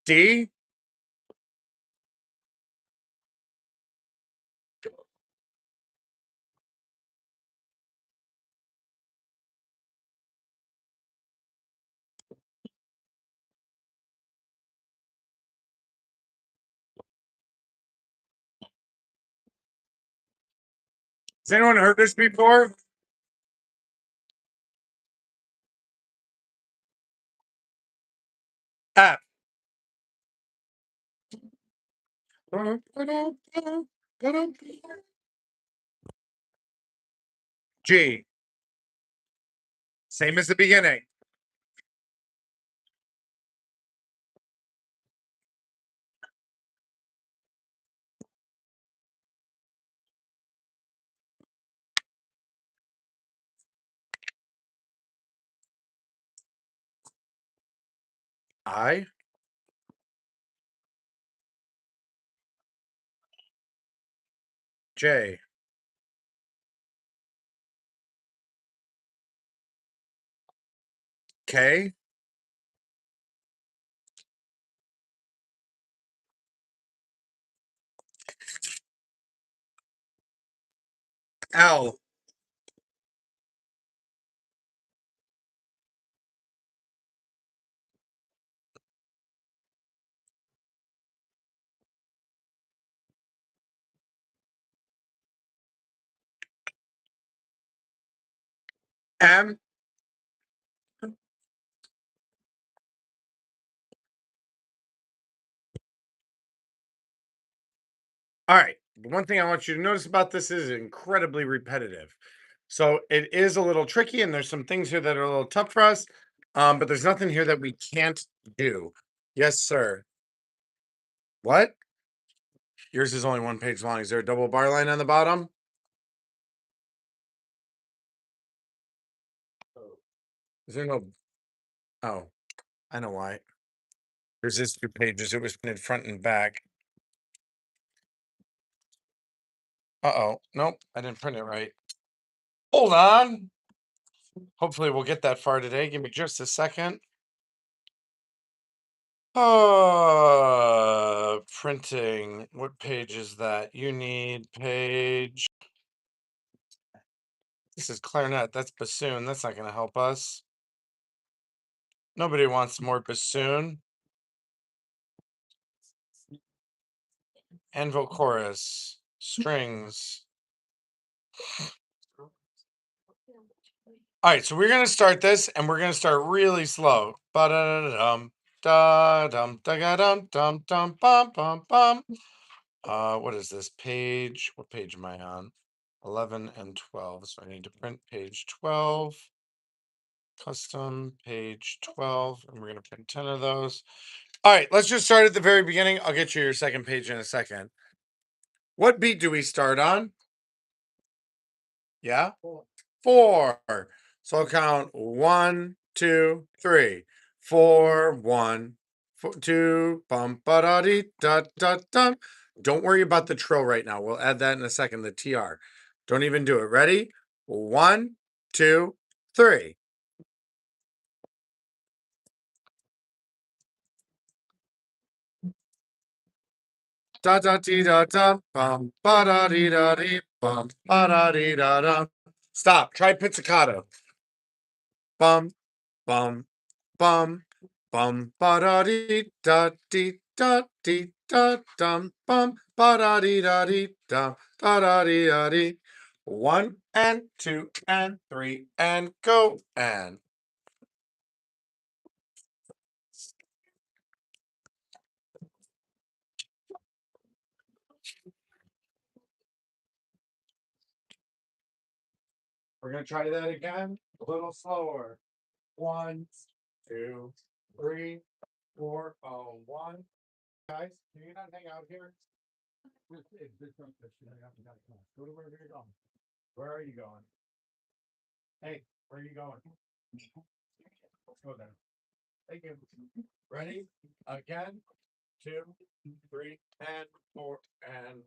D. Has anyone heard this before? F. G. Same as the beginning. I. J. K. L. M. All right. The one thing I want you to notice about this is incredibly repetitive. So it is a little tricky, and there's some things here that are a little tough for us. But there's nothing here that we can't do. Yes, sir. What? Yours is only one page long. Is there a double bar line on the bottom? Is there no? Oh, I know why. There's this 2 pages. It was printed front and back. Uh-oh. Nope, I didn't print it right. Hold on. Hopefully we'll get that far today. Give me just a second. Printing. What page is that? You need page. This is clarinet. That's bassoon. That's not going to help us. Nobody wants more bassoon. Anvil chorus. Strings. All right, so we're going to start this, and we're going to start really slow. Ba-da-da-dum, da-dum, da-ga-dum, dum, dum, bum, bum, bum. What is this page? What page am I on? 11 and 12. So I need to print page 12. Custom page 12. And we're going to print 10 of those. All right, let's just start at the very beginning. I'll get you your second page in a second. What beat do we start on? Yeah? 4. So I'll count 1, 2, 3. 4, 1, 4, 2, bum, ba da dee da da dum. Don't worry about the trill right now. We'll add that in a second, the TR. Don't even do it. Ready? 1, 2, 3. Da da dee da da bum ba da dee da dee bum ba da dee da da. Stop. Try pizzicato. Bum bum bum bum ba da dee da dee da dee da dum bum ba da dee da dee da da da dee da dee. 1 and 2 and 3 and go and. We're gonna try that again. A little slower. 1, 2, 3, 4. Oh, 1. Guys, can you not hang out here? Go to wherever you're going. Where are you going? Hey, where are you going? Let's go there. Thank you. Ready? Again. 2, 3, and 4, and.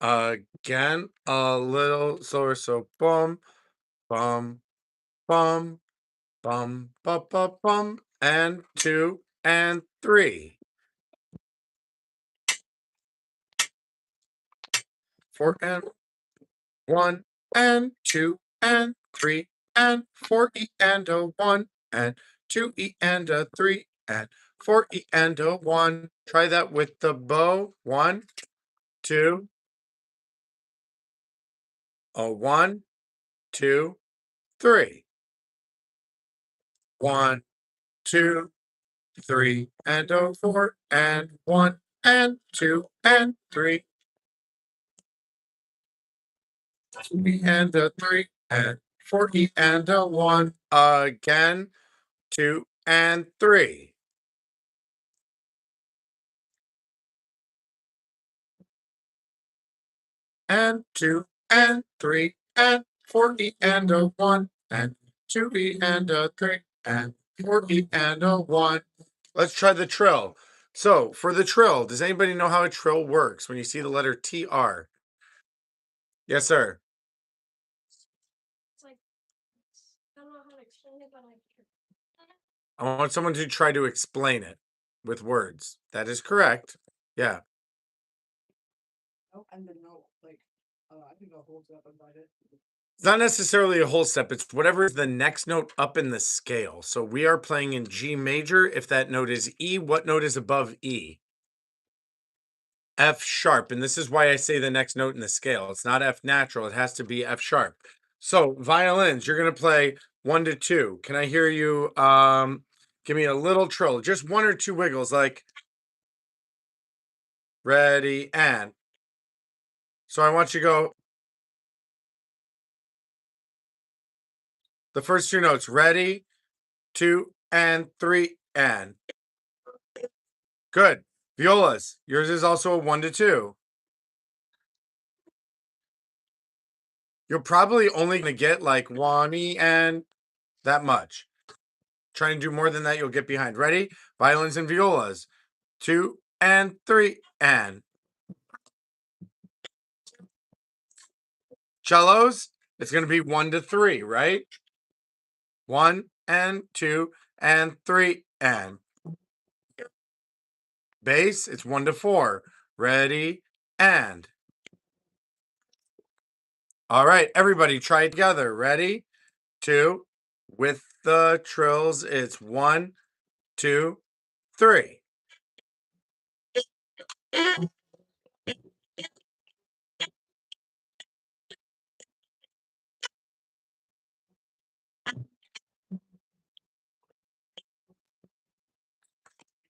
Again, a little slower. So bum, bum, bum, bum, bum, bum, bum, and 2 and 3. 4 and 1 and 2 and 3 and 4 E and a 1 and 2 E and a 3 and 4 E and a 1. Try that with the bow. 1, 2, a 1, 2, 3. 1, 2, 3 and a 4 and 1 and 2 and 3 E and a 3 and 4 E and a 1. Again, 2 and 3. And 2 and 3 and 4 E and a 1 and 2 E and a 3 and 4 E and a 1. Let's try the trill. So for the trill, does anybody know how a trill works when you see the letter TR? Yes, sir. It's like, I don't know how to explain it, but like, I want someone to try to explain it with words. That is correct. Yeah. Oh, and then no, like, I think I'll hold it up and bite it. It's not necessarily a whole step. It's whatever is the next note up in the scale. So we are playing in G major. If that note is E, what note is above E? F sharp. And this is why I say the next note in the scale. It's not F natural. It has to be F sharp. So violins, you're going to play 1 to 2. Can I hear you? Give me a little trill, just 1 or 2 wiggles, like ready and. So I want you to go the first 2 notes, ready, 2 and 3 and. Good. Violas, yours is also a 1 to 2. You're probably only going to get like 1 E and that much. Try and do more than that, you'll get behind. Ready? Violins and violas. 2 and 3 and. Cellos, it's going to be 1 to 3, right? 1 and 2 and 3 and. Bass, it's 1 to 4. Ready and. All right, everybody try it together. Ready? 2. With the trills, it's 1, 2, 3.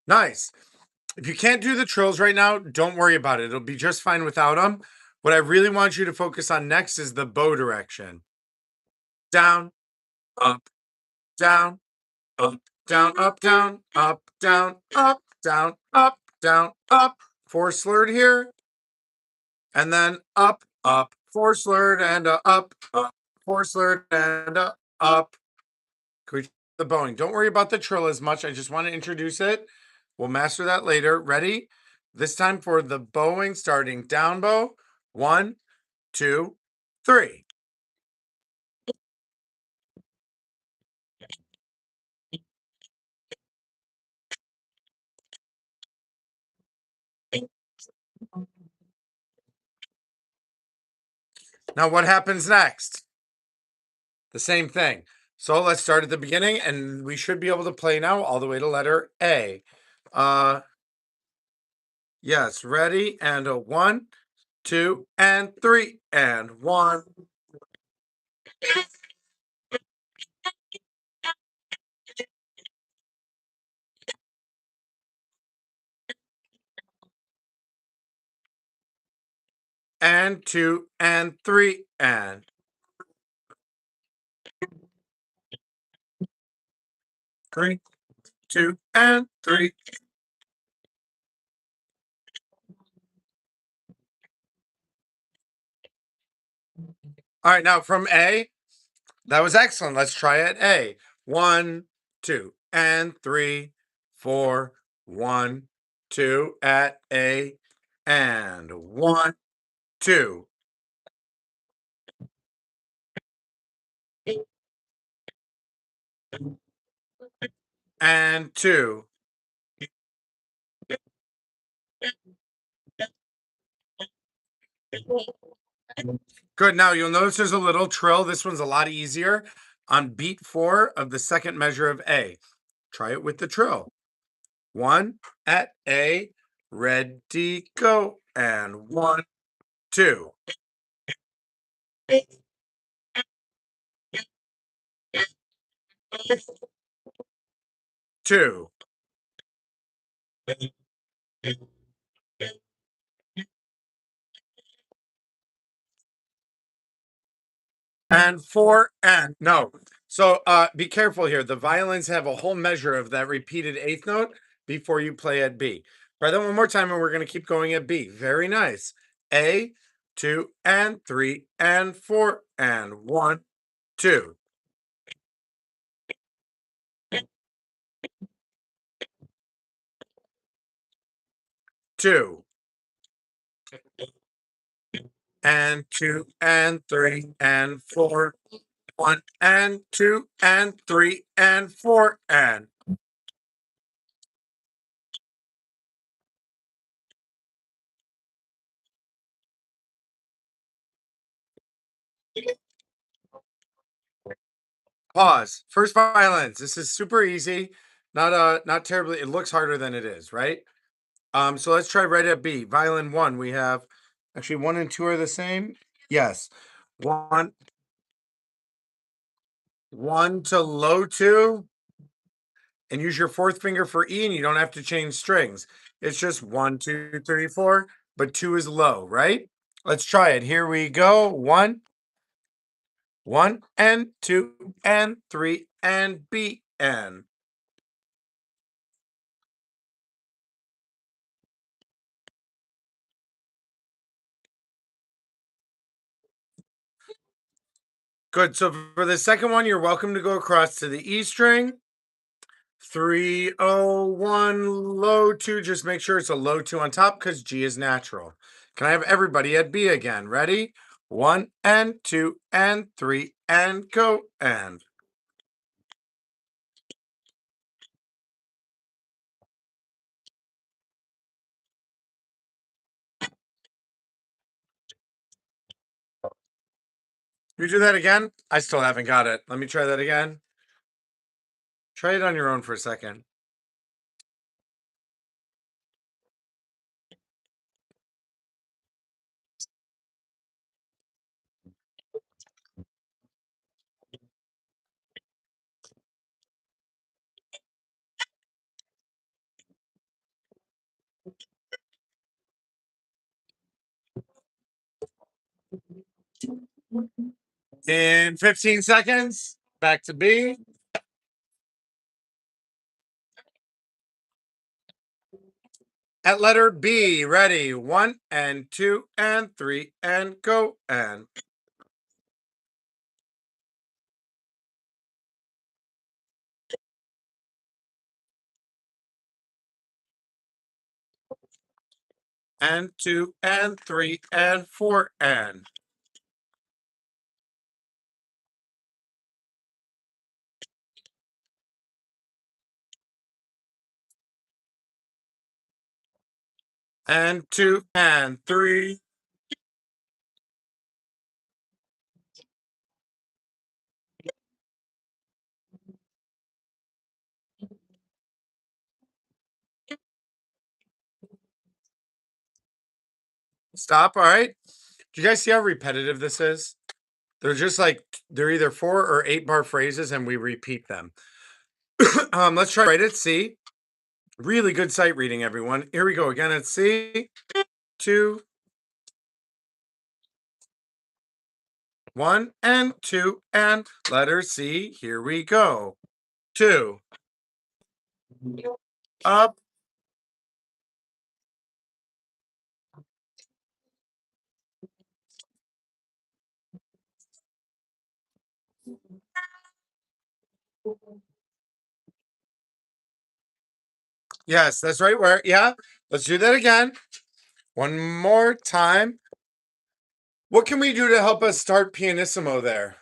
Nice. If you can't do the trills right now, don't worry about it. It'll be just fine without them. What I really want you to focus on next is the bow direction. Down, up, down, up, down, up, down, up, down, up, down, up, down, up. 4 slurred here. And then up, up, 4 slurred and a up, up, 4 slurred and a up. Can we try the bowing? Don't worry about the trill as much. I just want to introduce it. We'll master that later. Ready? This time for the bowing, starting down bow. 1, 2, 3. Now what happens next? The same thing. So let's start at the beginning and we should be able to play now all the way to letter A. Yes, ready? And a 1, 2, and 3, and 1. And 2, and 3, and. 3, 2, and 3. All right, now from A, that was excellent. Let's try it. A. 1, 2, and 3, 4, 1, 2 at A, and 1. 2, and 2. Good. Now you'll notice there's a little trill. This one's a lot easier on beat 4 of the second measure of A. Try it with the trill. 1 at A, ready, go, and 1, 2. 2, and 4, and no. So be careful here. The violins have a whole measure of that repeated eighth note before you play at B. Try that one more time, and we're going to keep going at B. Very nice. A, 2, and 3, and 4, and 1, 2. 2, and 2, and 3, and 4, 1, and 2, and 3, and 4, and pause. First violins. This is super easy. Not terribly. It looks harder than it is, right? So let's try right at B. Violin 1, we have actually 1 and 2 are the same. Yes. 1 1 to low 2, and use your fourth finger for E, and you don't have to change strings. It's just 1, 2, 3, 4, but 2 is low, right? Let's try it. Here we go. 1, 1, and 2, and 3, and B, and good. So for the second one, you're welcome to go across to the E string. 301 low 2. Just make sure it's a low 2 on top because G is natural. Can I have everybody at B again? Ready? 1 and 2 and 3 and go and. You do that again? I still haven't got it. Let me try that again. Try it on your own for a second. In 15 seconds, back to B. At letter B, ready? 1 and 2 and 3 and go and. And 2 and 3 and 4 and. And 2 and 3. Stop. All right. Do you guys see how repetitive this is? They're just like they're either 4 or 8 bar phrases, and we repeat them. Let's try right at C. Really good sight reading, everyone. Here we go again at C. 2, 1 and 2 and letter C. Here we go. 2 up. Yes, that's right. Where? Yeah. Let's do that again. One more time. What can we do to help us start pianissimo there?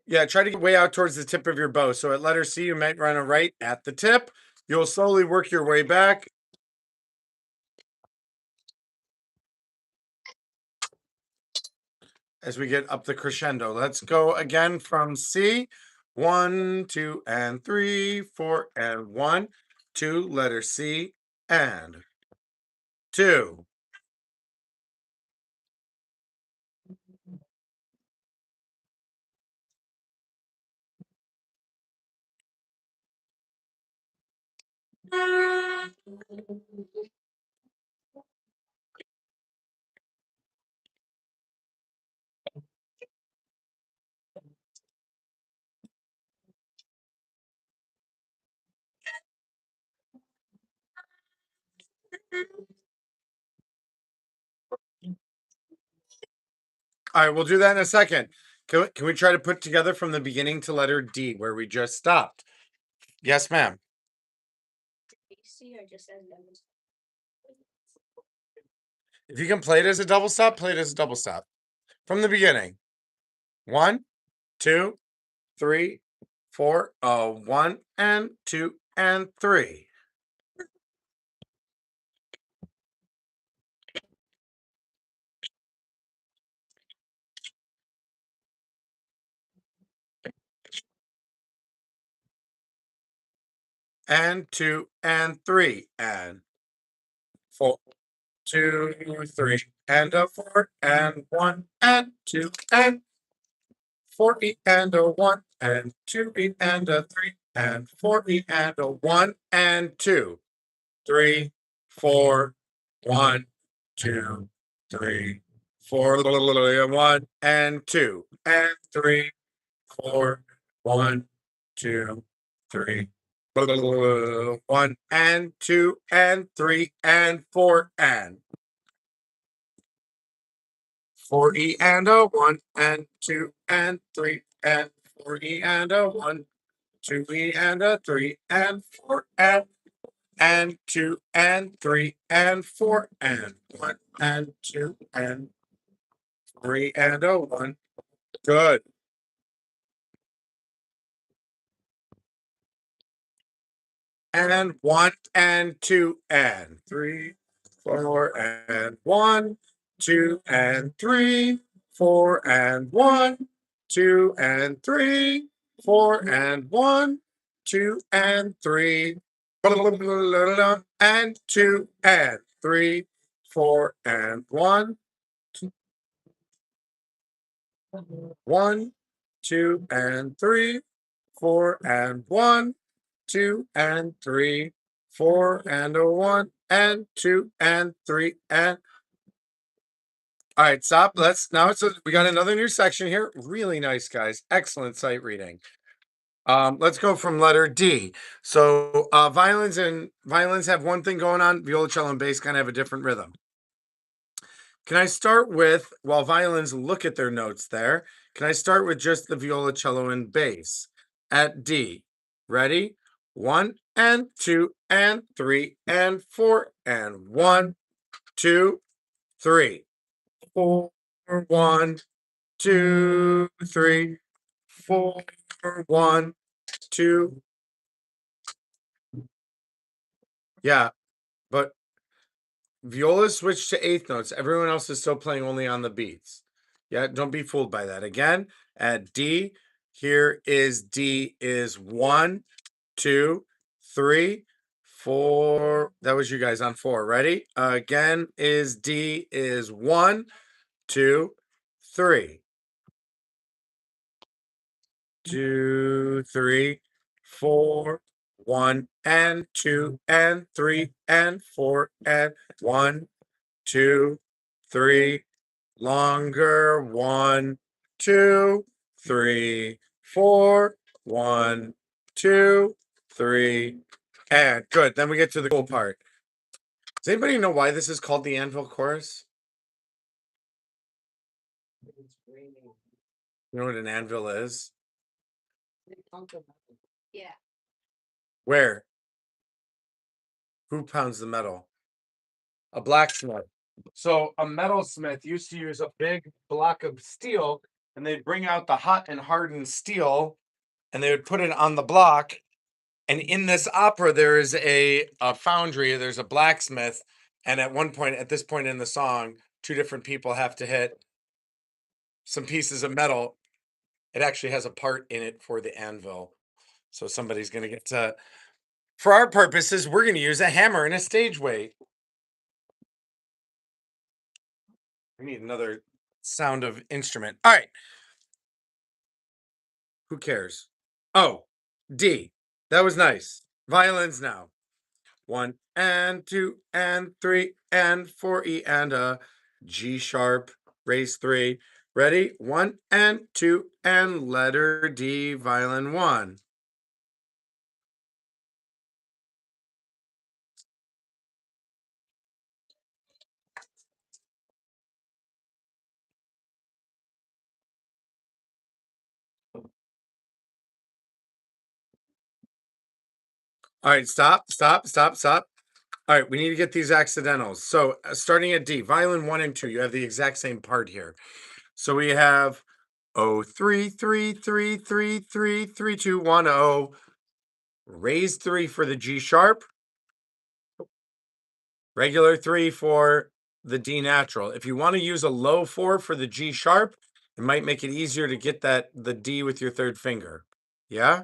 Yeah, try to get way out towards the tip of your bow. So at letter C, you might run a right at the tip. You'll slowly work your way back. As we get up the crescendo. Let's go again from C. 1, 2, and 3, 4, and 1, 2, letter C, and 2. All right, we'll do that in a second. Can we try to put together from the beginning to letter D where we just stopped? Yes, ma'am. C or just as numbers? If you can play it as a double stop, play it as a double stop. From the beginning. 1, 2, 3, 4, 1, and 2, and 3. And 2, and 3, and 4, 2, 3, and a 4, and 1, and 2, and 4E, and a 1, and 2E, and a 3, and 4E, and a 1, and 2, 3, 4, 1, 2, 3, 4, 1, and 2, and 3, 4, 1, 2, 3, 1, and 2, and 3, and 4, and 4E, and a 1, and 2, and 3, and 4E, and a 1, 2E, and a 3, and 4, and 2, and 3, and 4, and 1, and 2, and 3, and a 1. Good. And 1, and 2, and 3, 4, and 1, 2, and 3, 4, and 1, 2, and 3, 4, and 1, 2, and 3, and 2, and 3, 4, and 1, 1, 2, and 3, 4, and 1, 2, and 3, 4, and a 1, and 2, and 3, and all right, stop. We got another new section here. Really nice, guys. Excellent sight reading. Let's go from letter D. So violins have one thing going on. Violoncello and bass kind of have a different rhythm. Can I start with, while violins look at their notes there, can I start with just the violoncello and bass at D? Ready? 1, and 2, and 3, and 4, and 1, 2, 3, 4, 1, 2, 3, 4, 1, 2. Yeah, but viola switched to eighth notes. Everyone else is still playing only on the beats. Yeah, don't be fooled by that. Again, at D, here is D is 1, 2, 3, 4. That was you guys on 4. Ready? Again is D is 1, 2, 3. 2, 3, 4, 1, and 2, and 3, and 4, and 1, 2, 3, longer, 1, 2, 3, 4, 1, 2, 3, and good. Then we get to the cool part. Does anybody know why this is called the Anvil Chorus? You know what an anvil is? Yeah. Where? Who pounds the metal? a blacksmith. So a metalsmith used to use a big block of steel, and they'd bring out the hot and hardened steel, and they would put it on the block. And in this opera, there is a foundry, there's a blacksmith, and at this point in the song, two different people have to hit some pieces of metal. It actually has a part in it for the anvil. So somebody's going to get to, for our purposes, we're going to use a hammer and a stage weight. We need another sound of instrument. All right. Who cares? Oh, D. That was nice. Violins now. 1 and 2 and 3 and 4 E and a G sharp, raise 3. Ready? 1 and 2 and letter D, violin 1. All right, stop. All right, we need to get these accidentals. So starting at D, violin 1 and 2, you have the exact same part here. So we have 0 3 3 3 3 3 3 2 1 0. Raise 3 for the G sharp. Regular 3 for the D natural. If you want to use a low 4 for the G sharp, it might make it easier to get the D with your third finger. Yeah?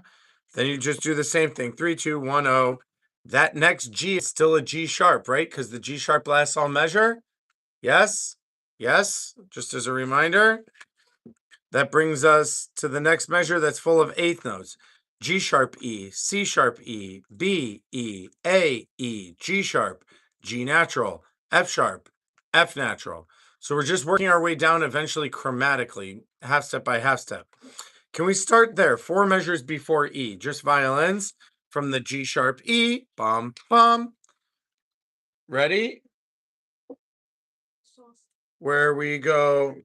Then you just do the same thing. 3 2 1 0. That next G is still a G sharp, right? Because the G sharp lasts all measure. Yes? Yes? Just as a reminder. That brings us to the next measure that's full of eighth notes. G sharp E, C sharp E, B E, A E, G sharp, G natural, F sharp, F natural. So we're just working our way down eventually chromatically, half step by half step. Can we start there? 4 measures before E, just violins from the G sharp E, bum, bum. Ready? Where we go.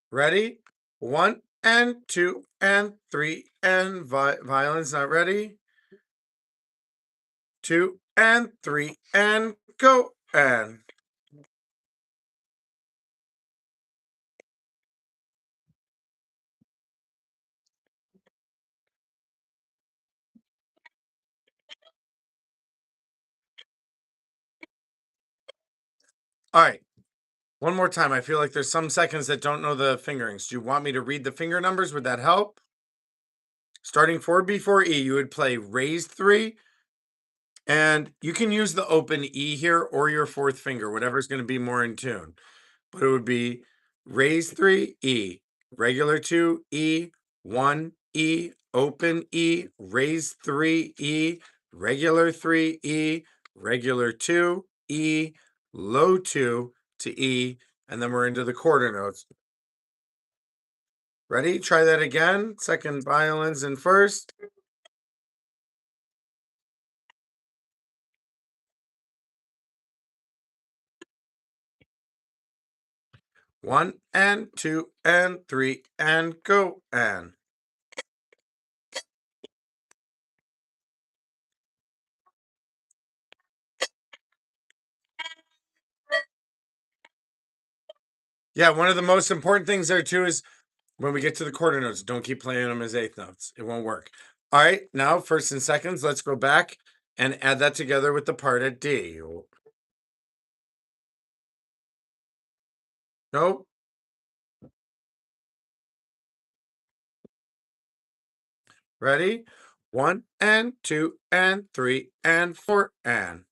Ready? 1 and 2 and 3 and violins not ready. 2 and 3 and go and. All right. One more time. I feel like there's some seconds that don't know the fingerings. Do you want me to read the finger numbers? Would that help? Starting 4 before E, you would play raised 3. And you can use the open E here or your fourth finger, whatever's going to be more in tune. But it would be raise 3 E, regular 2 E, 1 E, open E, raise 3 E, regular 3 E, regular 2 E, low 2 to E, and then we're into the quarter notes. Ready? Try that again. Second violins and first. One and 2 and 3 and go and. Yeah, one of the most important things there too is when we get to the quarter notes, don't keep playing them as eighth notes. It won't work. All right, now first and seconds, let's go back and add that together with the part at D. Nope. Ready? 1 and 2 and 3 and 4 and.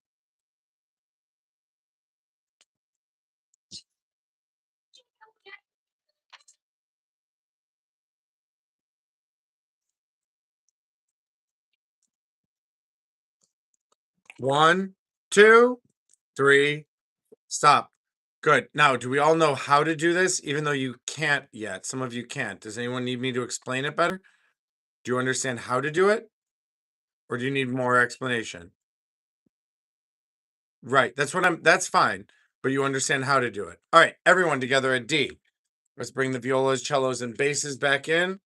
One, two, three, stop. Good. Now, do we all know how to do this, even though you can't yet? Some of you can't. Does anyone need me to explain it better? Do you understand how to do it? Or do you need more explanation? Right. That's fine. But you understand how to do it. All right, everyone together at D. Let's bring the violas, cellos, and basses back in.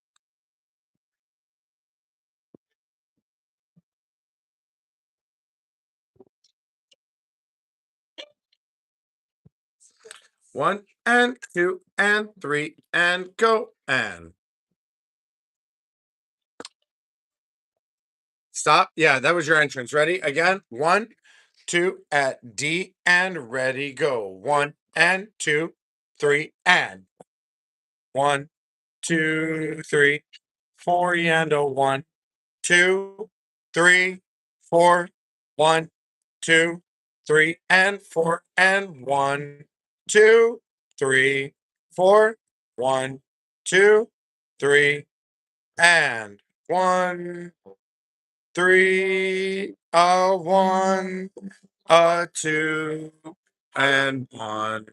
One and two and three and go and stop. Yeah, that was your entrance. Ready? Again. 1, 2 at D and ready, go. 1 and 2, 3 and 1, 2, 3, 4 and a 1, 2, 3, 4, 1, 2, 3 and 4 and 1, 2, 3, 4, 1, 2, 3 and 1, 3, a 1, a 2 and 1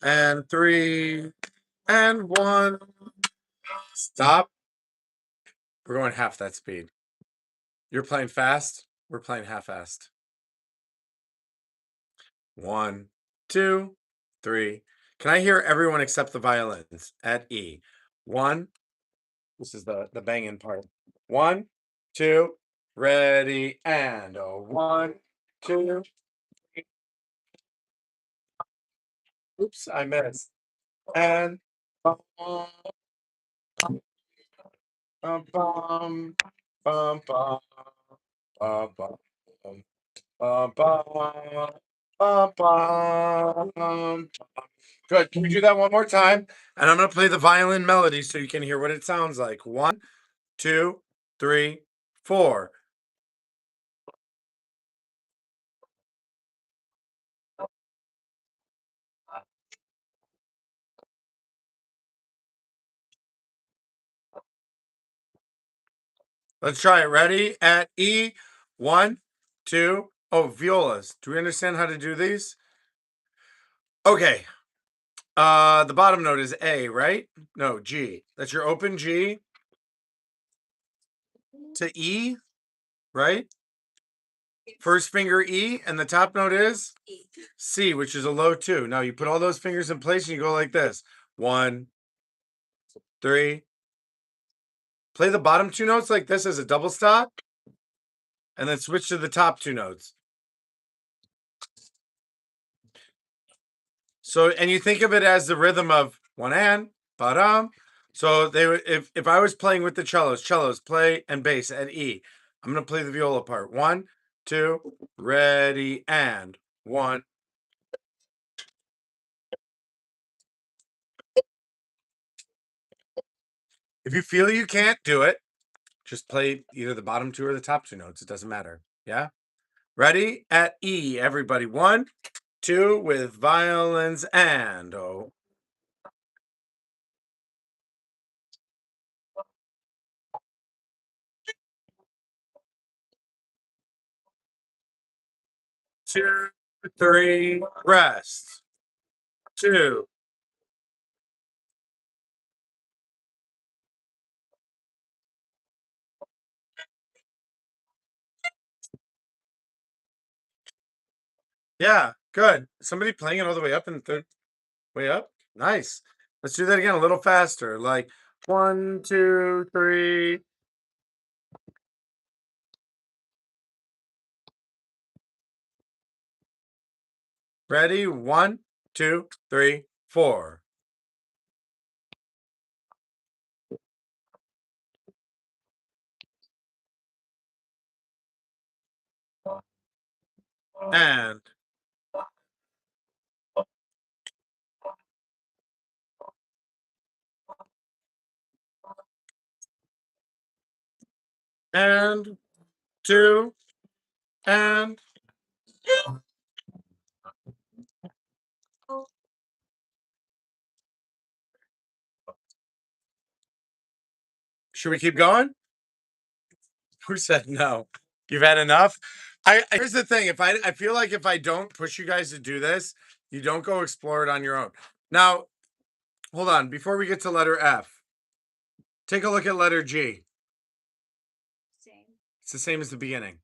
and 3 and 1. Stop. We're going half that speed. You're playing fast. We're playing half-assed. 1, 2, 3. Can I hear everyone except the violins at E? 1. This is the banging part. 1, 2, ready, and a 1, 2. Oops, I missed. And bum, bum, bum, bum, bum, bum, bum, bum, bum, bum, bum. Good. Can we do that one more time? And I'm going to play the violin melody so you can hear what it sounds like. 1, 2, 3, 4. Let's try it. Ready? At E. 1, 2. Oh, violas. Do we understand how to do these? Okay. The bottom note is A, right? No, G. That's your open G to E, right? First finger E, and the top note is C, which is a low 2. Now you put all those fingers in place and you go like this. 1, 3. Play the bottom 2 notes like this as a double stop, and then switch to the top 2 notes. So, and you think of it as the rhythm of one and, ba-dum. So they would, if I was playing with the cellos play and bass at E. I'm going to play the viola part. 1, 2, ready, and 1. If you feel you can't do it, just play either the bottom 2 or the top 2 notes. It doesn't matter. Yeah? Ready? At E, everybody. 1, 2 with violins and oh. Two, 3, rest. 2. Yeah, good. Somebody playing it all the way up in the third way up? Nice. Let's do that again a little faster. Like 1, 2, 3. Ready? 1, 2, 3, 4. And and 2 and should we keep going? Who said no? You've had enough? Here's the thing. I feel like if I don't push you guys to do this, you don't go explore it on your own. Now, hold on. Before we get to letter F, take a look at letter G. Same. It's the same as the beginning.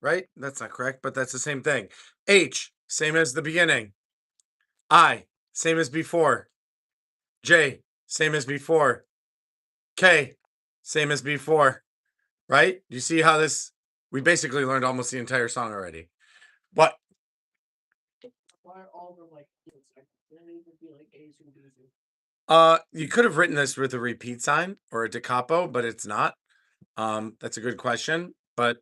right? That's not correct, but that's the same thing. H, same as the beginning. I, same as before. J, same as before. K, same as before, right? You see how this, we basically learned almost the entire song already. But Why are all of them like E's? Then it would be like A's and B's. you could have written this with a repeat sign or a da capo, but it's not. That's a good question, but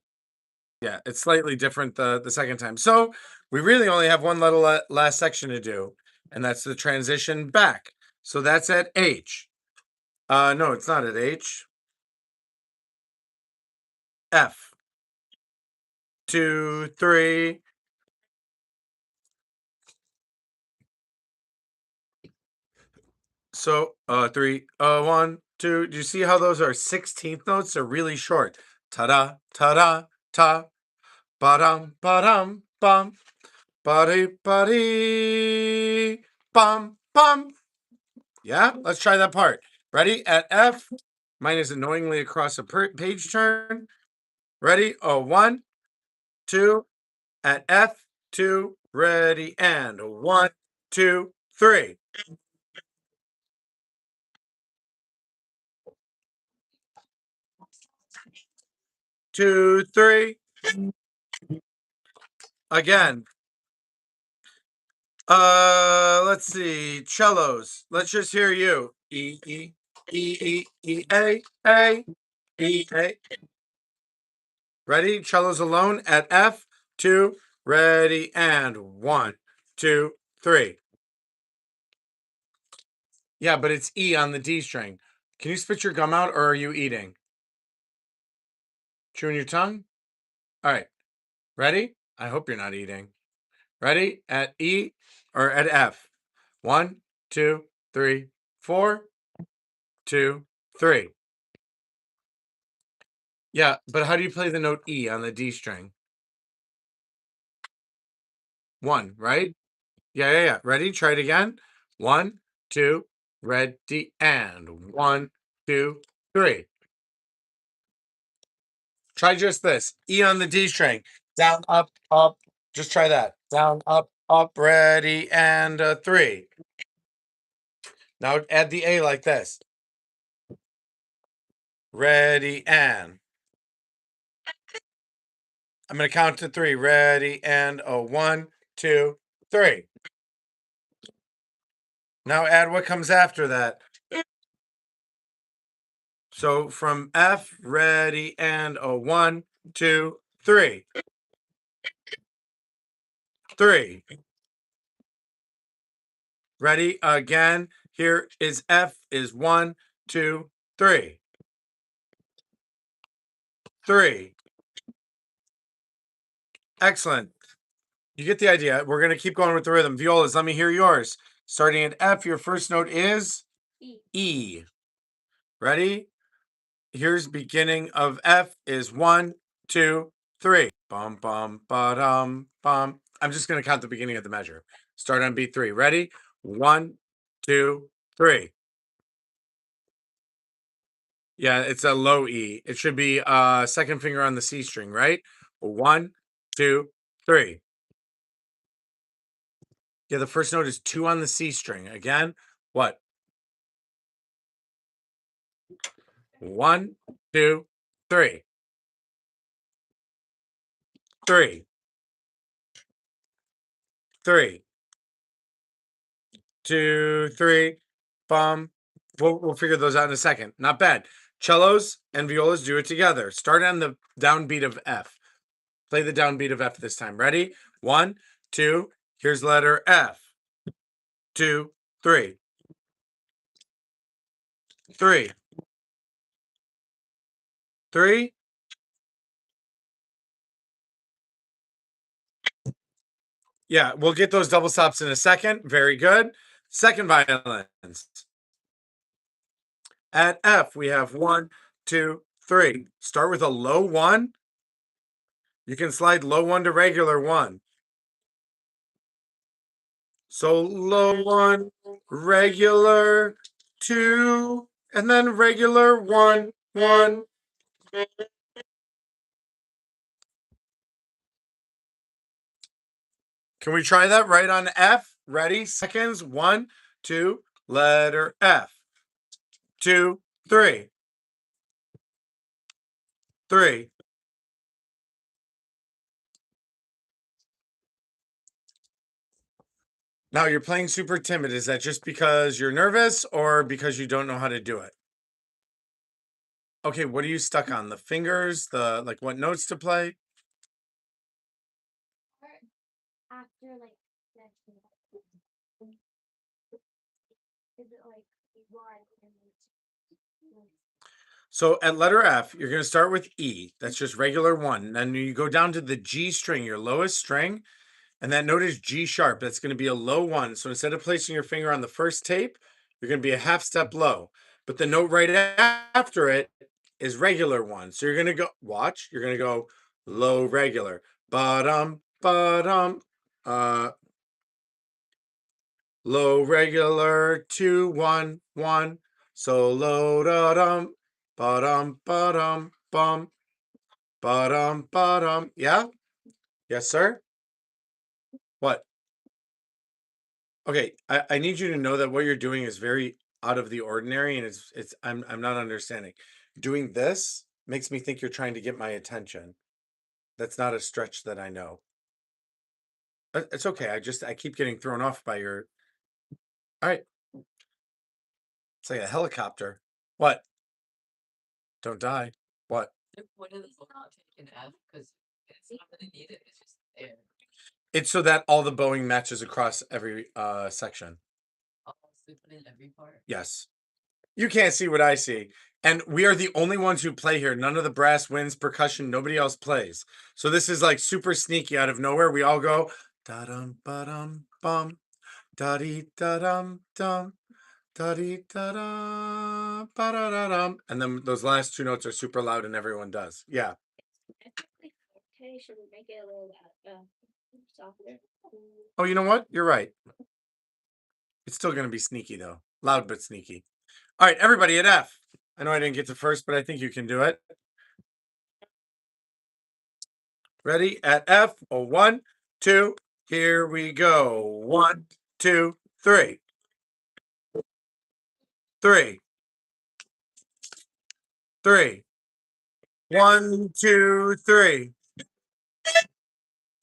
yeah, it's slightly different the second time. So we really only have one little last section to do, and that's the transition back. So that's at H. No, it's not at H. F. 2, 3. So 3, 1, 2. Do you see how those are 16th notes? They're really short. Ta da, ta da, ta. Ba dum, bum. Ba-dee, bum, bum. Yeah, let's try that part. Ready? At F, mine is annoyingly across a page turn. Ready? Oh, 1, 2. At F, 2. Ready, and 1, 2, 3. 2, 3. Again. Let's see. Cellos. Let's just hear you. E, E, E, E, E, A, E, A. Ready? Cellos alone at F, 2, ready, and 1, 2, 3. Yeah, but it's E on the D string. Can you spit your gum out or are you eating? Chewing your tongue? All right. Ready? I hope you're not eating. Ready? At E or at F. 1, 2, 3, 4, 2, 3. Yeah, but how do you play the note E on the D string? 1, right? Yeah. Ready? Try it again. 1, 2, ready, and 1, 2, 3. Try just this. E on the D string. Down, up, up. Just try that. Down, up, ready, and 3. Now add the A like this. Ready, and. I'm going to count to 3. Ready, and 1, 2, 3. Now add what comes after that. So from F, ready, and 1, 2, 3. 3. Ready again. Here is F is 1, 2, 3. 3. Excellent. You get the idea. We're going to keep going with the rhythm. Violas, let me hear yours. Starting at F, your first note is E. E. Ready? Here's beginning of F is 1, 2, 3. Bum, bum, ba-dum, bum. I'm just going to count the beginning of the measure. Start on beat 3. Ready? 1, 2, 3. Yeah, it's a low E. It should be second finger on the C string, right? 1, 2, 3. Yeah, the first note is 2 on the C string. Again, what? 1, 2, 3. 3, 3, 2, 3. Bum. We'll figure those out in a second. Not bad. Cellos and violas do it together. Start on the downbeat of F. Play the downbeat of F this time. Ready? 1, 2. Here's letter F. 2, 3. 3. 3. Yeah, we'll get those double stops in a second. Very good. Second violins. At F, we have 1, 2, 3. Start with a low 1. You can slide low 1 to regular 1. So low 1, regular 2, and then regular 1, 1. Can we try that right on F? Ready? Seconds. 1, 2, letter F. 2, 3. 3. Now you're playing super timid. Is that just because you're nervous or because you don't know how to do it? Okay, what are you stuck on? The fingers, the like what notes to play? After like that, is it like one and then So at letter F, you're going to start with E. That's just regular 1. Then you go down to the G string, your lowest string, and that note is G sharp. That's going to be a low 1. So instead of placing your finger on the first tape, you're going to be a half step low. But the note right after it is regular 1. So you're going to go, watch, you're going to go low regular. Ba-dum, ba-dum, low regular 2, 1, 1. So low da dum, ba-dum, ba-dum, bum, ba-dum, ba-dum. Yeah? Yes, sir? What? Okay, I need you to know that what you're doing is very out of the ordinary, and I'm not understanding. Doing this makes me think you're trying to get my attention. That's not a stretch that I know. It's okay. I keep getting thrown off by your. All right, it's like a helicopter. What? Don't die. What? The point of the book not taking F because it's not that I need it. It's just there. It's so that all the bowing matches across every section. I'll also put in every part. Yes. You can't see what I see. And we are the only ones who play here. None of the brass, winds, percussion, nobody else plays. So this is like super sneaky out of nowhere. We all go da dum ba dum bum da dee da dum dum da dee da da ba da da dum. And then those last 2 notes are super loud and everyone does. Yeah. I think like 4K should make it a little softer. Oh, you know what? You're right. It's still going to be sneaky though. Loud but sneaky. All right, everybody at F. I know I didn't get to first, but I think you can do it. Ready? At F. Oh, 1, 2. Here we go. 1, 2, 3. 3. 3. 1, 2, 3.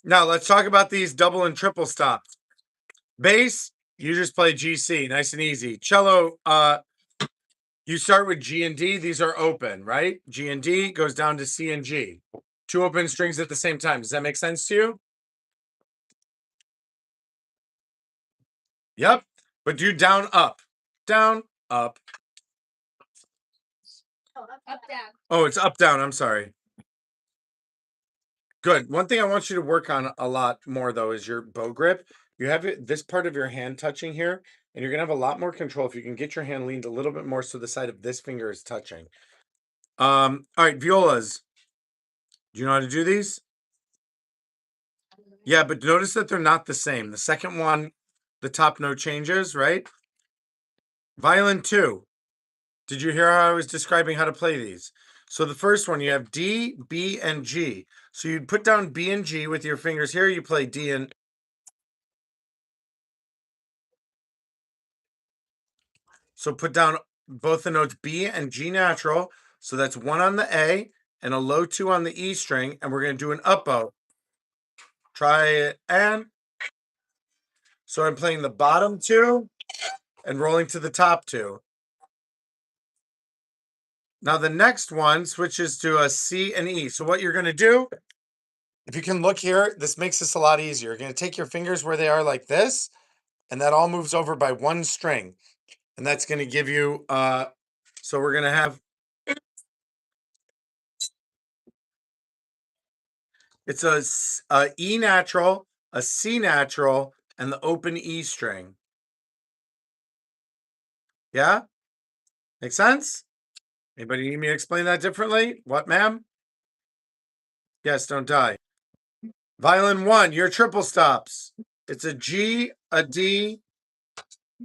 Now let's talk about these double and triple stops. Bass, you just play GC, nice and easy. Cello, you start with G and D. These are open, right? G and D goes down to C and G. 2 open strings at the same time. Does that make sense to you? Yep. But do down, up. Down, up. Oh, up, down. Oh, it's up, down. I'm sorry. Good. One thing I want you to work on a lot more, though, is your bow grip. You have this part of your hand touching here, and you're going to have a lot more control if you can get your hand leaned a little bit more so the side of this finger is touching. All right, violas. Do you know how to do these? Yeah, but notice that they're not the same. The second one, the top note changes, right? Violin 2. Did you hear how I was describing how to play these? So the first one, you have D, B, and G. So you'd put down B and G with your fingers here. You play D and... So put down both the notes B and G natural. So that's 1 on the A and a low 2 on the E string. And we're going to do an up bow. Try it. And so I'm playing the bottom 2 and rolling to the top 2. Now the next one switches to a C and E. So what you're going to do, if you can look here, this makes this a lot easier. You're going to take your fingers where they are like this, and that all moves over by 1 string. And that's going to give you, so we're going to have, it's a E natural, a C natural, and the open E string. Yeah? Make sense? Anybody need me to explain that differently? What, ma'am? Yes, don't die. Violin 1, your triple stops. It's a G, a D,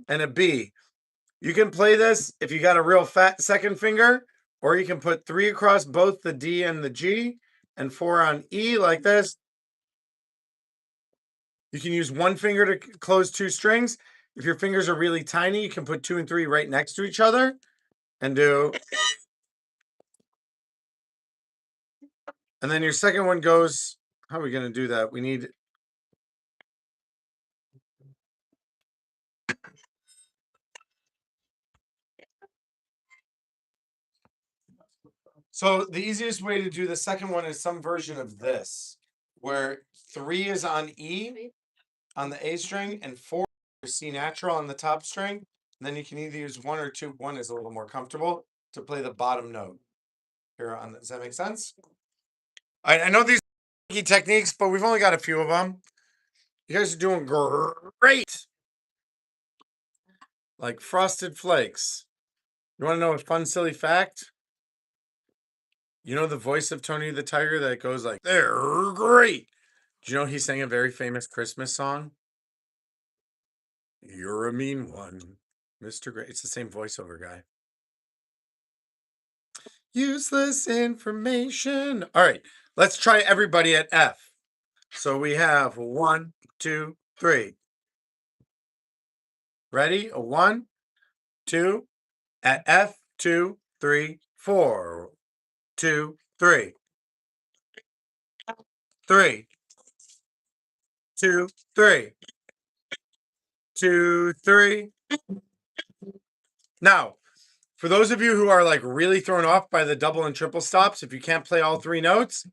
and a B. You can play this if you got a real fat second finger, or you can put 3 across both the D and the G, and 4 on E like this. You can use one finger to close two strings. If your fingers are really tiny, you can put 2 and 3 right next to each other and do. And then your second one goes, how are we going to do that? We need. So the easiest way to do the second one is some version of this, where 3 is on E on the A string and 4 is C natural on the top string. And then you can either use 1 or 2. 1 is a little more comfortable to play the bottom note. Here on, does that make sense? I know these are techniques, but we've only got a few of them. You guys are doing great. Like Frosted Flakes. You want to know a fun, silly fact? You know the voice of Tony the Tiger that goes like, they're great. Do you know he sang a very famous Christmas song? You're a mean one, Mr. Great. It's the same voiceover guy. Useless information. All right, let's try everybody at F. So we have 1, 2, 3. Ready? A 1, 2. At F, 2, 3, 4. 2, 3. 3. 2, 3. 2, 3. Now, for those of you who are like really thrown off by the double and triple stops, if you can't play all 3 notes,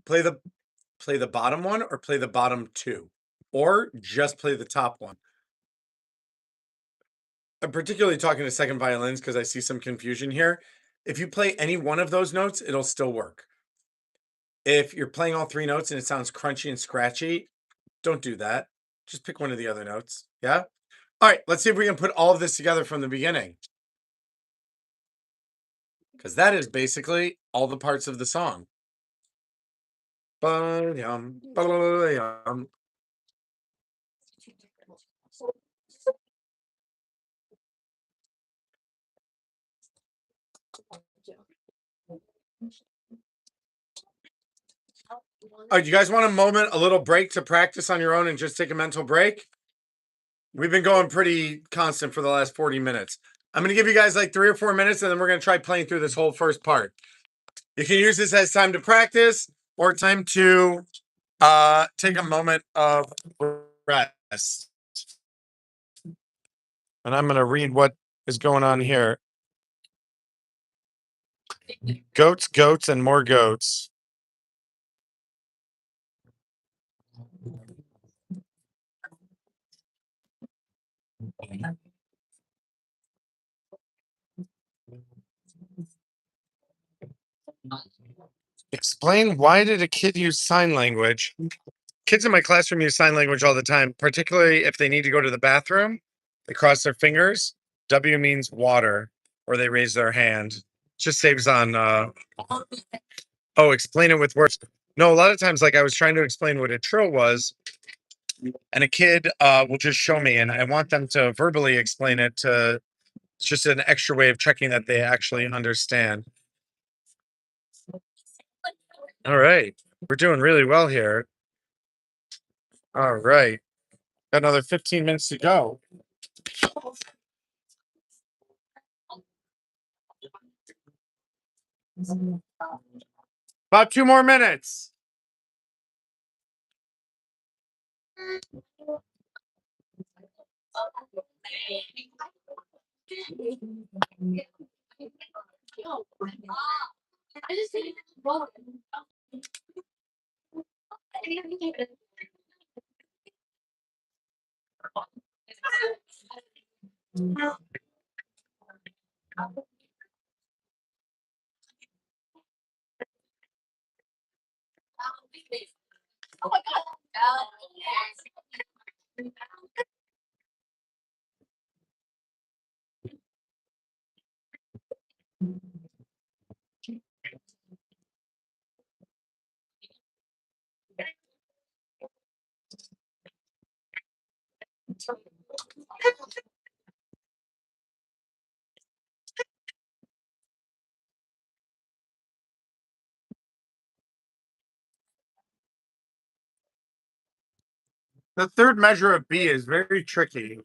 play the bottom one or play the bottom 2, or just play the top one. I'm particularly talking to second violins because I see some confusion here. If you play any one of those notes, it'll still work. If you're playing all 3 notes and it sounds crunchy and scratchy, don't do that. Just pick one of the other notes. Yeah? All right, let's see if we can put all of this together from the beginning. Because that is basically all the parts of the song. Ba-yum, ba-la-la-yum. All right, you guys want a moment, a little break to practice on your own and just take a mental break? We've been going pretty constant for the last 40 minutes. I'm going to give you guys like 3 or 4 minutes, and then we're going to try playing through this whole first part. You can use this as time to practice or time to take a moment of rest. And I'm going to read what is going on here. Goats, goats, and more goats. Explain, why did a kid use sign language? Kids in my classroom use sign language all the time, particularly if they need to go to the bathroom. They cross their fingers. W means water, or they raise their hand. Just saves on. Oh, explain it with words. No, a lot of times, like I was trying to explain what a trill was, and a kid will just show me, and I want them to verbally explain it. It's just an extra way of checking that they actually understand. All right, we're doing really well here. All right, got another 15 minutes to go. About 2 more minutes. I just think oh my god. The third measure of B is very tricky.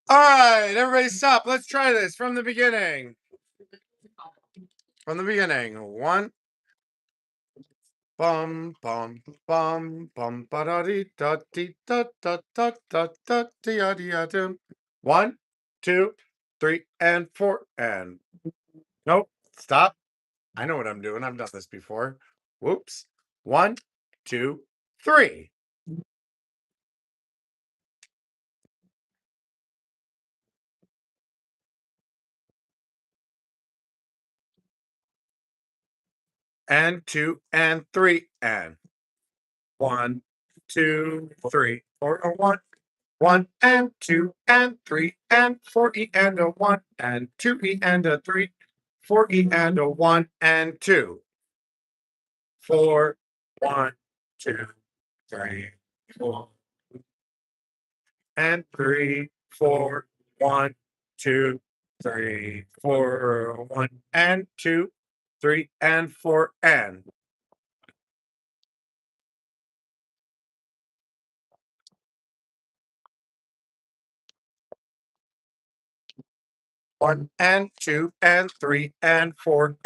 All right, everybody stop. Let's try this from the beginning. From the beginning. One. Bum bum bum bum ba da dee da dee da da da da da dee dee dum. 1, 2, 3, and 4, and nope. Stop. I know what I'm doing. I've done this before. Whoops. 1, 2, 3. And 2, and 3, and 1, 2, 3, 4, 1. 1 and 2 and 3 and 4 E and a 1 and 2 E and a 3, 4 E and a 1 and 2, 4, 1, 2, 3, 4, and 3, 4, 1, 2, 3, 4, 1 and 2, 3 and 4 and 1 and 2 and 3 and 4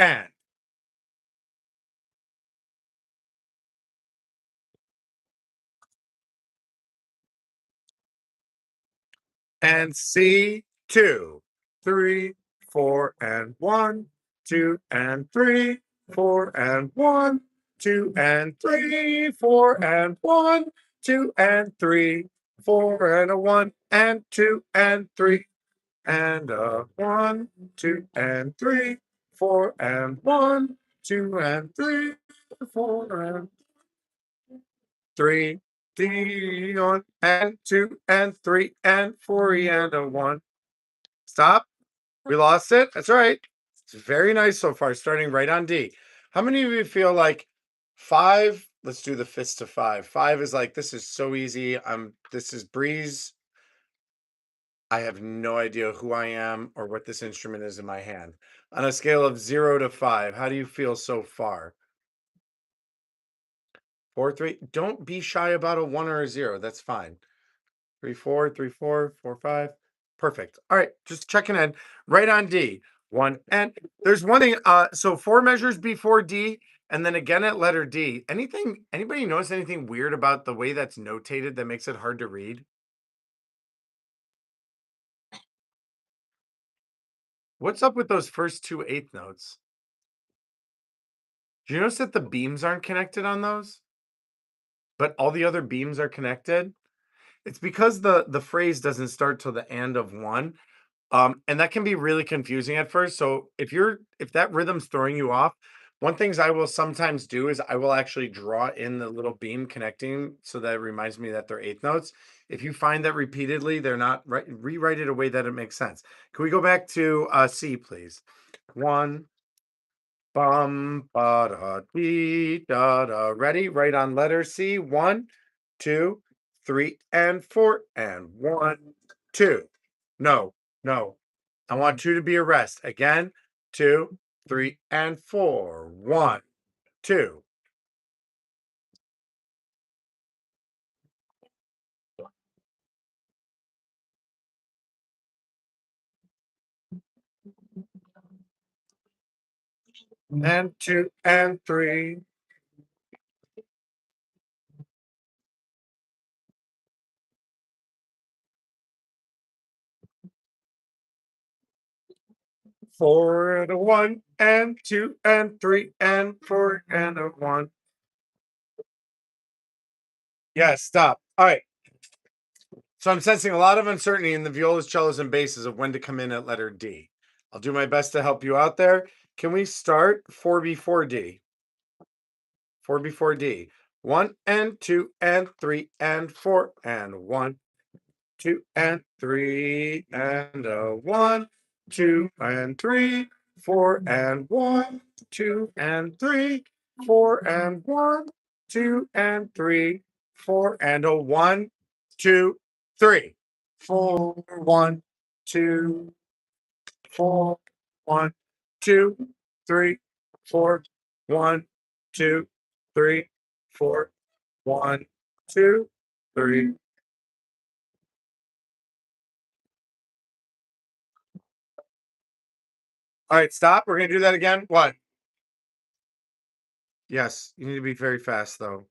and C, 2, 3, 4 and 1, 2 and 3, 4 and 1, 2 and 3, 4 and 1, 2 and 3, 4 and a 1 and 2 and 3 and a 1, 2 and 3, 4 and 1, 2 and 3, 4 and 3, D on and 2 and 3 and 4 and a 1. Stop. We lost it. That's all right. It's very nice so far, starting right on D. How many of you feel like 5? Let's do the fist to 5. 5 is like, this is so easy. This is breeze. I have no idea who I am or what this instrument is in my hand. On a scale of 0 to 5, how do you feel so far? 4, 3. Don't be shy about a 1 or a 0. That's fine. 3, 4, 3, 4, 4, 5. Perfect. All right, just checking in. Right on D. 1 and there's one thing. So 4 measures before D, and then again at letter D. Anybody notice anything weird about the way that's notated that makes it hard to read? What's up with those first 2 eighth notes? Do you notice that the beams aren't connected on those, but all the other beams are connected? It's because the phrase doesn't start till the end of 1. And that can be really confusing at first. So if that rhythm's throwing you off, one things I will sometimes do is I will actually draw in the little beam connecting so that it reminds me that they're eighth notes. If you find that repeatedly they're not right, rewrite it a way that it makes sense. Can we go back to C, please? 1, bum, ba da dee da da. Ready? Right on letter C. 1, 2, 3, and 4, and 1, 2. No, no. I want 2 to be a rest. Again, 2, 3, and 4. 1, 2. And 2, and 3. 4 and a 1, and 2, and 3, and 4, and a 1. Yeah, stop. All right. So I'm sensing a lot of uncertainty in the violas, cellos, and basses of when to come in at letter D. I'll do my best to help you out there. Can we start 4 before D? 4 before D. 1 and 2 and 3 and 4 and 1, 2 and 3 and a 1, 2 and 3, 4 and 1, 2 and 3, 4 and 1, 2 and 3, 4 and a 1, 2, 3, 4, 1, 2, 4, 1, 2, 3, 4, 1, 2, 3, 4, 1, 2, 3. All right, stop. We're gonna do that again. What? Yes, you need to be very fast though.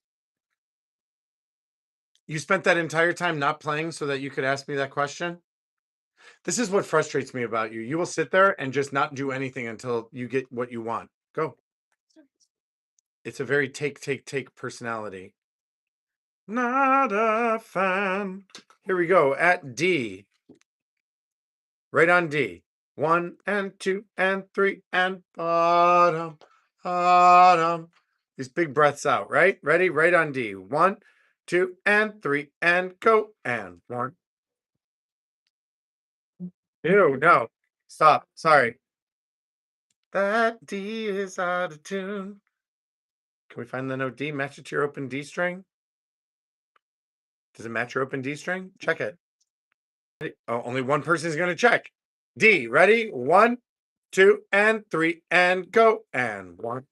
You spent that entire time not playing so that you could ask me that question? This is what frustrates me about you. You will sit there and just not do anything until you get what you want. Go. It's a very take personality. Not a fan. Here we go. At D. Right on D. 1 and 2 and 3 and bottom, bottom. These big breaths out, right? Ready? Right on D. 1, 2 and 3 and go. And 1. Ew, no. Stop. Sorry. That D is out of tune. Can we find the note D? Match it to your open D string? Does it match your open D string? Check it. Oh, only one person is going to check. D, ready? 1, 2, and 3, and go. And 1.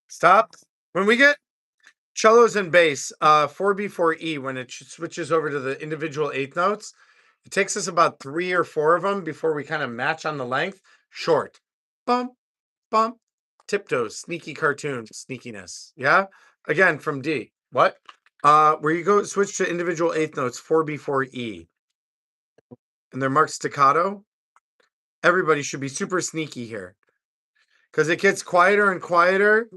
Stop. When we get cellos and bass, 4B4E, when it switches over to the individual eighth notes, it takes us about 3 or 4 of them before we kind of match on the length. Short. Bump, bump, tiptoes, sneaky cartoon, sneakiness. Yeah? Again, from D. What? Where you go switch to individual eighth notes, 4B4E. And they're marked staccato. Everybody should be super sneaky here. Because it gets quieter and quieter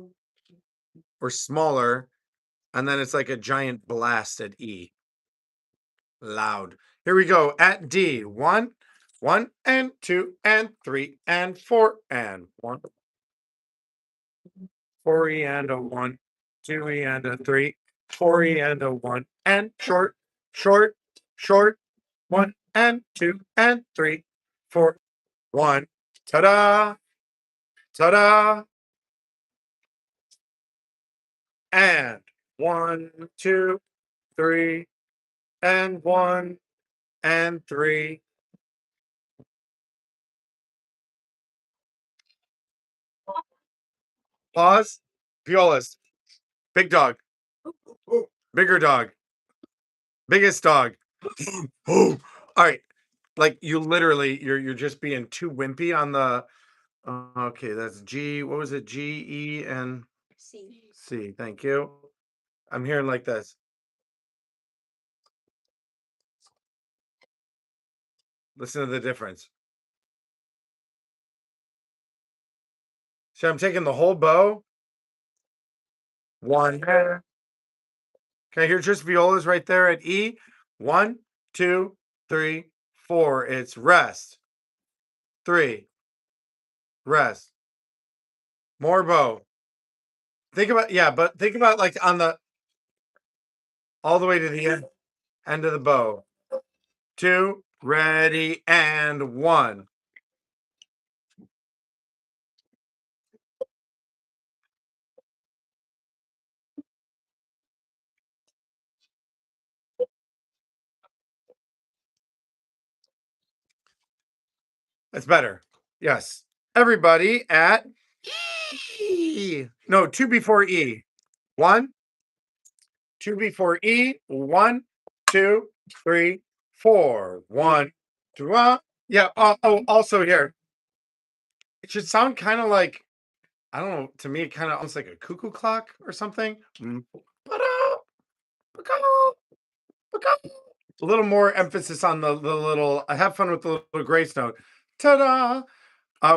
or smaller, and then it's like a giant blast at E. Loud. Here we go. At D. 1, 1 and 2 and 3 and 4 and 1. 4E and a 1, 2E and a 3, 4E and a 1, and short, short, short, 1 and 2 and 3, 4, 1. Ta-da! Ta-da! And 1, 2, 3, and 1 and 3. Pause. Violas. Big dog. Bigger dog. Biggest dog. All right. Like you literally, you're just being too wimpy on the. Okay, that's G. What was it? G, E, and C. C. Thank you. I'm hearing like this. Listen to the difference. So I'm taking the whole bow. 1. Can I hear just violas right there at E? 1, 2, 3, 4. It's rest. 3. Rest. More bow. Think about, yeah, but think about like on the all the way to the end of the bow. 2, ready, and 1. That's better. Yes. Everybody at E. No, 2 before E. 1, 2 before E. 1, 2, 3, 4. 1, 2. Yeah. Also here. It should sound kind of like, I don't know. To me, it kind of almost like a cuckoo clock or something. A little more emphasis on the little. Have fun with the little grace note. Ta-da!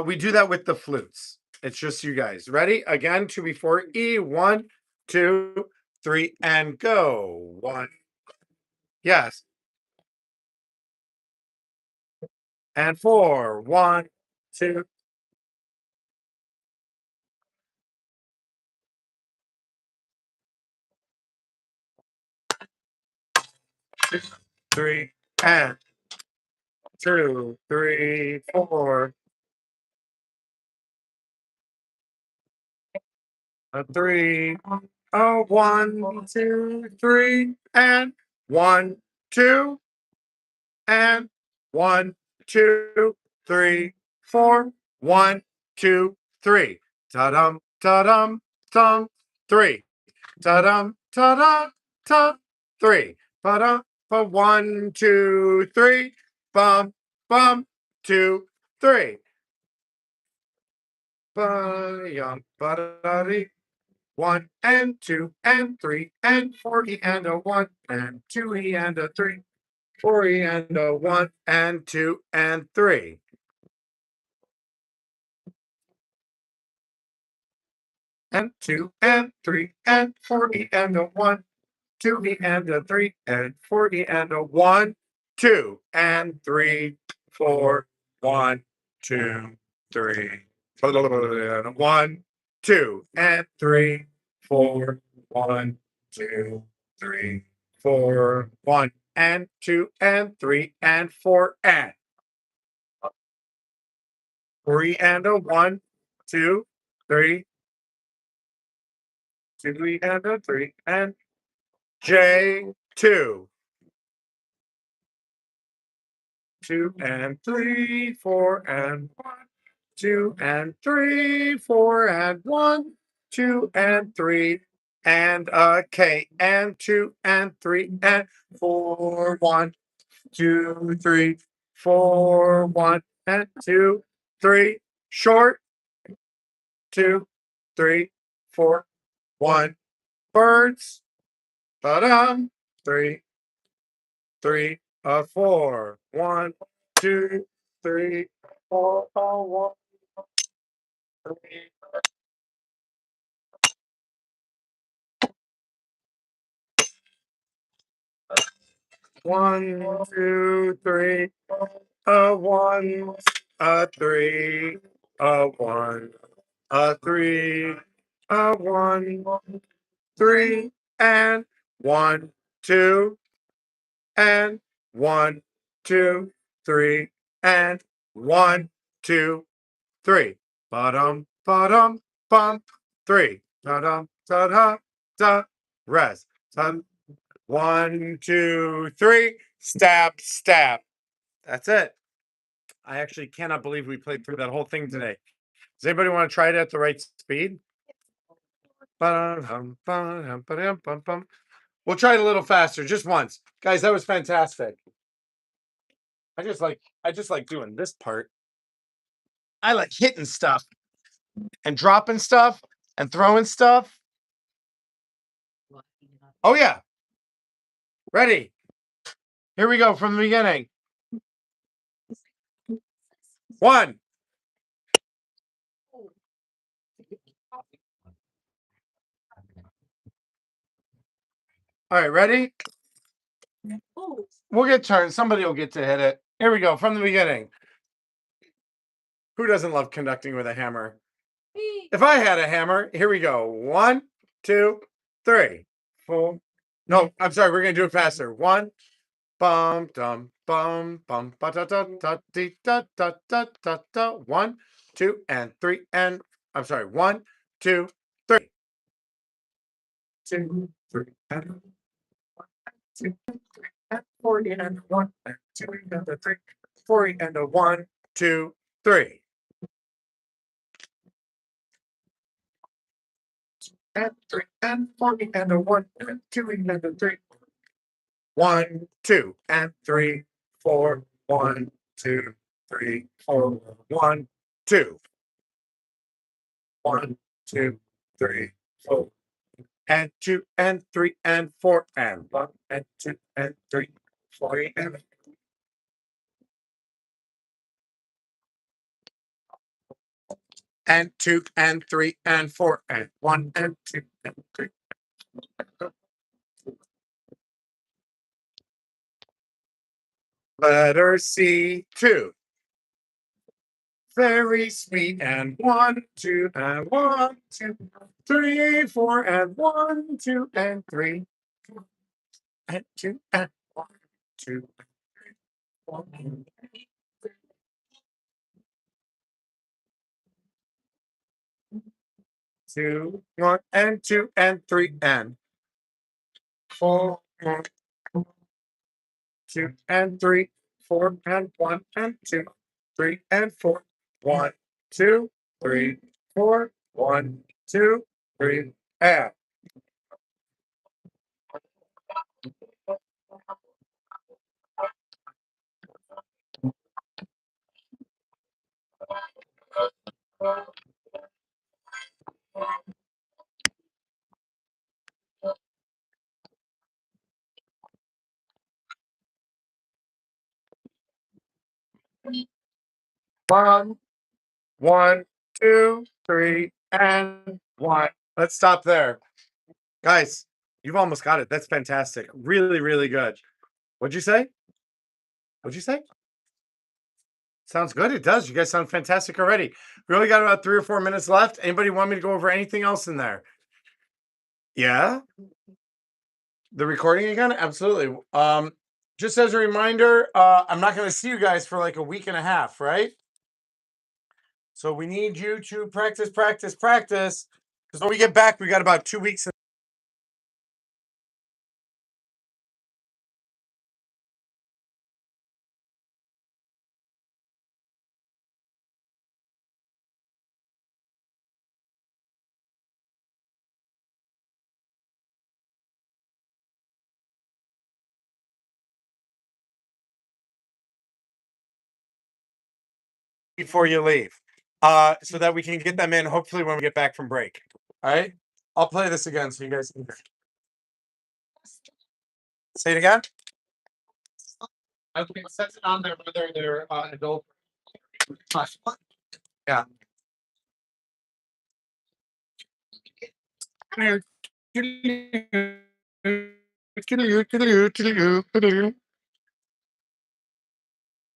We do that with the flutes. It's just you guys. Ready? Again, 2 before E. 1, 2, 3, and go. 1. Yes. And 4. 1, 2, 3, and 2, 3, 4. A 3. A 1, 2, 3, and 1, 2, and 1, 2, 3, 4. 1, 2, 3. Ta-dum, ta-dum, tum, 3. Ta-dum, ta-da, ta, 3. Ba-dum, ba, 1, 2, 3. Bum, bum, 2, 3. Ba-yum, ba-da-dee. 1 and 2 and 3 and 4 and a 1 and 2 and a 3. 4 and a 1 and 2 and 3. And 2 and 3 and 4 and a 1. 2 and a 3 and 4 and a 1, 2 and 3, 4, 1, 2, 3. 1, 2 and 3, 4, 1, 2, 3, 4, 1 and 2 and 3 and 4 and 3 and a 1, 2, 3, 2 and a 3 and J 2. 2 and 3, 4 and 1, 2 and 3, 4 and 1, 2 and 3, and a K and 2 and 3 and 4, 1, 2, 3, 4, 1 and 2, 3, short, 2, 3, 4, 1, birds, ba-dum, 3, 3, 4, 1, 2, 3, 4, 1, 3. 1, 2, 3. A 1, a 3, a 1, a 3, a 1, 3, and 1, 2, and 1, 2, 3, and 1, 2, 3. Bottom, bottom, bump, 3. Da-dum, da-da, da, rest. 1, 2, 3. Stab, stab. That's it. I actually cannot believe we played through that whole thing today. Does anybody want to try it at the right speed? Ba-dum, ba-dum, ba-dum, bum, bum. We'll try it a little faster, just once. Guys, that was fantastic. I just like doing this part. I like hitting stuff and dropping stuff and throwing stuff. Oh yeah. Ready. Here we go from the beginning. 1. All right, ready? We'll get turns. Somebody will get to hit it. Here we go from the beginning. Who doesn't love conducting with a hammer? If I had a hammer, here we go. 1, 2, 3, 4. No, I'm sorry. We're gonna do it faster. 1, bum, dum, bum, bum, ba da da da dee, da da da da da. 1, 2, and 3, and I'm sorry. 1, 2, 3. 2, 3, and 2, 3, and 4 and 1 and 2 and a 3, 4 and a 1, 2, 3. And 3 and 4 and a 1 and 2 and a 3. 1, 2 and 3, 4, 1, 2, 3, 4, 1, 2. 1, 2, 3, 4. And 2 and 3 and 4 and 1 and 2 and 3, 4 and and 2 and 3 and 4 and 1 and 2 and 3. Letter C, 2. Very sweet and 1, 2 and 1, 2, 3, 4 and 1, 2 and 3 and 2 and 1, 2 1. 2, 1 and 2 and 3 and 4 and 2 and 3, 4 and 1 and 2, 3 and 4, 1, 2, 3, 4, 1, 2, 3, and 1, 1, 2, 3, and 1. Let's stop there. Guys, you've almost got it. That's fantastic. Really, really good. What'd you say? What'd you say? Sounds good. It does. You guys sound fantastic already. We only got about 3 or 4 minutes left. Anybody want me to go over anything else in there? Yeah? The recording again? Absolutely. Just as a reminder, I'm not going to see you guys for like a week and a half, right? So we need you to practice, practice, practice. Because when we get back, we got about 2 weeks before you leave. So that we can get them in hopefully when we get back from break. All right. I'll play this again so you guys can hear. Say it again. Okay, it says it on there whether they're adult. Yeah.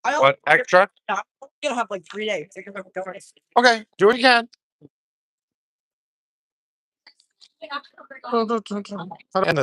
What extra? You'll have like 3 days. Okay, do it again. And this.